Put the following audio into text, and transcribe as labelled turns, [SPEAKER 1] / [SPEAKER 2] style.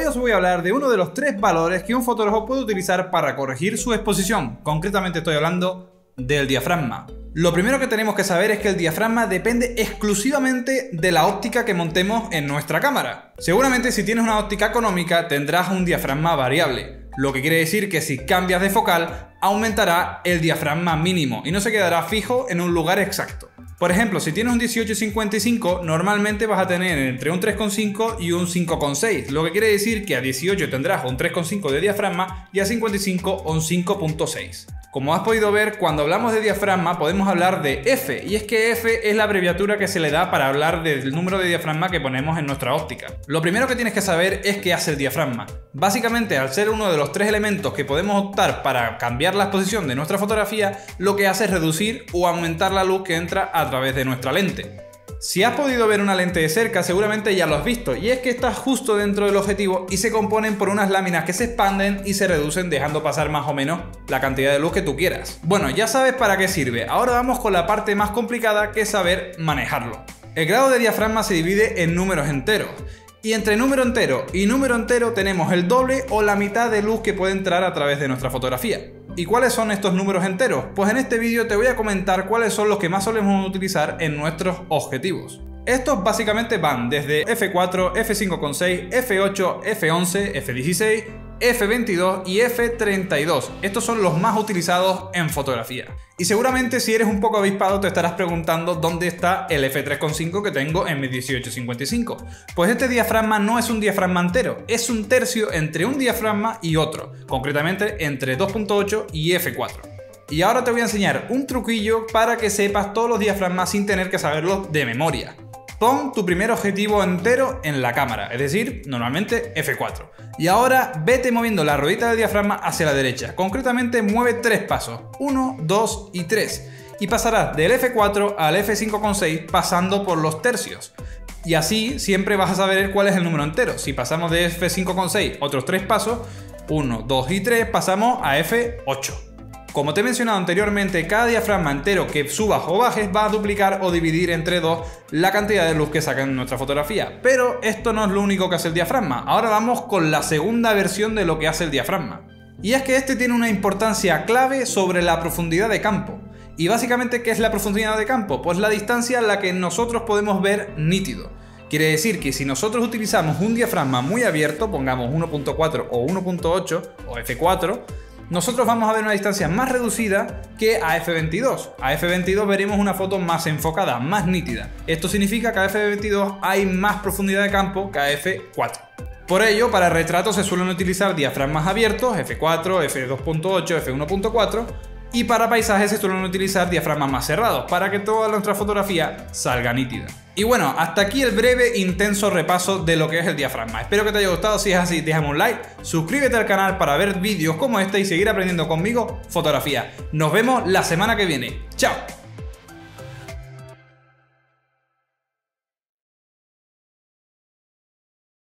[SPEAKER 1] Hoy os voy a hablar de uno de los 3 valores que un fotógrafo puede utilizar para corregir su exposición. Concretamente estoy hablando del diafragma. Lo primero que tenemos que saber es que el diafragma depende exclusivamente de la óptica que montemos en nuestra cámara. Seguramente si tienes una óptica económica tendrás un diafragma variable, lo que quiere decir que si cambias de focal aumentará el diafragma mínimo y no se quedará fijo en un lugar exacto. Por ejemplo, si tienes un 18-55, normalmente vas a tener entre un 3,5 y un 5,6, lo que quiere decir que a 18 tendrás un 3,5 de diafragma y a 55 un 5,6. Como has podido ver, cuando hablamos de diafragma podemos hablar de F, y es que F es la abreviatura que se le da para hablar del número de diafragma que ponemos en nuestra óptica. Lo primero que tienes que saber es qué hace el diafragma. Básicamente, al ser uno de los 3 elementos que podemos optar para cambiar la exposición de nuestra fotografía, lo que hace es reducir o aumentar la luz que entra a través de nuestra lente. Si has podido ver una lente de cerca, seguramente ya lo has visto, y es que está justo dentro del objetivo y se componen por unas láminas que se expanden y se reducen dejando pasar más o menos la cantidad de luz que tú quieras. Bueno, ya sabes para qué sirve, ahora vamos con la parte más complicada, que es saber manejarlo. El grado de diafragma se divide en números enteros, y entre número entero y número entero tenemos el doble o la mitad de luz que puede entrar a través de nuestra fotografía. ¿Y cuáles son estos números enteros? Pues en este vídeo te voy a comentar cuáles son los que más solemos utilizar en nuestros objetivos. Estos básicamente van desde F4, F5,6, F8, F11, F16, F22 y F32. Estos son los más utilizados en fotografía. Y seguramente si eres un poco avispado te estarás preguntando dónde está el F3,5 que tengo en mi 18-55. Pues este diafragma no es un diafragma entero, es un tercio entre un diafragma y otro, concretamente entre 2,8 y F4. Y ahora te voy a enseñar un truquillo para que sepas todos los diafragmas sin tener que saberlos de memoria. Pon tu primer objetivo entero en la cámara, es decir, normalmente F4. Y ahora vete moviendo la ruedita del diafragma hacia la derecha. Concretamente mueve 3 pasos, 1, 2 y 3. Y pasarás del F4 al F5,6 pasando por los tercios. Y así siempre vas a saber cuál es el número entero. Si pasamos de F5,6 otros 3 pasos, 1, 2 y 3, pasamos a F8. Como te he mencionado anteriormente, cada diafragma entero que subas o bajes va a duplicar o dividir entre 2 la cantidad de luz que saca en nuestra fotografía. Pero esto no es lo único que hace el diafragma. Ahora vamos con la segunda versión de lo que hace el diafragma. Y es que este tiene una importancia clave sobre la profundidad de campo. Y básicamente, ¿qué es la profundidad de campo? Pues la distancia a la que nosotros podemos ver nítido. Quiere decir que si nosotros utilizamos un diafragma muy abierto, pongamos 1.4 o 1.8 o F4, nosotros vamos a ver una distancia más reducida que a F22. A F22 veremos una foto más enfocada, más nítida. Esto significa que a F22 hay más profundidad de campo que a F4. Por ello, para retratos se suelen utilizar diafragmas abiertos, F4, F2.8, F1.4, y para paisajes se suelen utilizar diafragmas más cerrados, para que toda nuestra fotografía salga nítida. Y bueno, hasta aquí el breve, intenso repaso de lo que es el diafragma. Espero que te haya gustado. Si es así, déjame un like, suscríbete al canal para ver vídeos como este y seguir aprendiendo conmigo fotografía. Nos vemos la semana que viene. ¡Chao!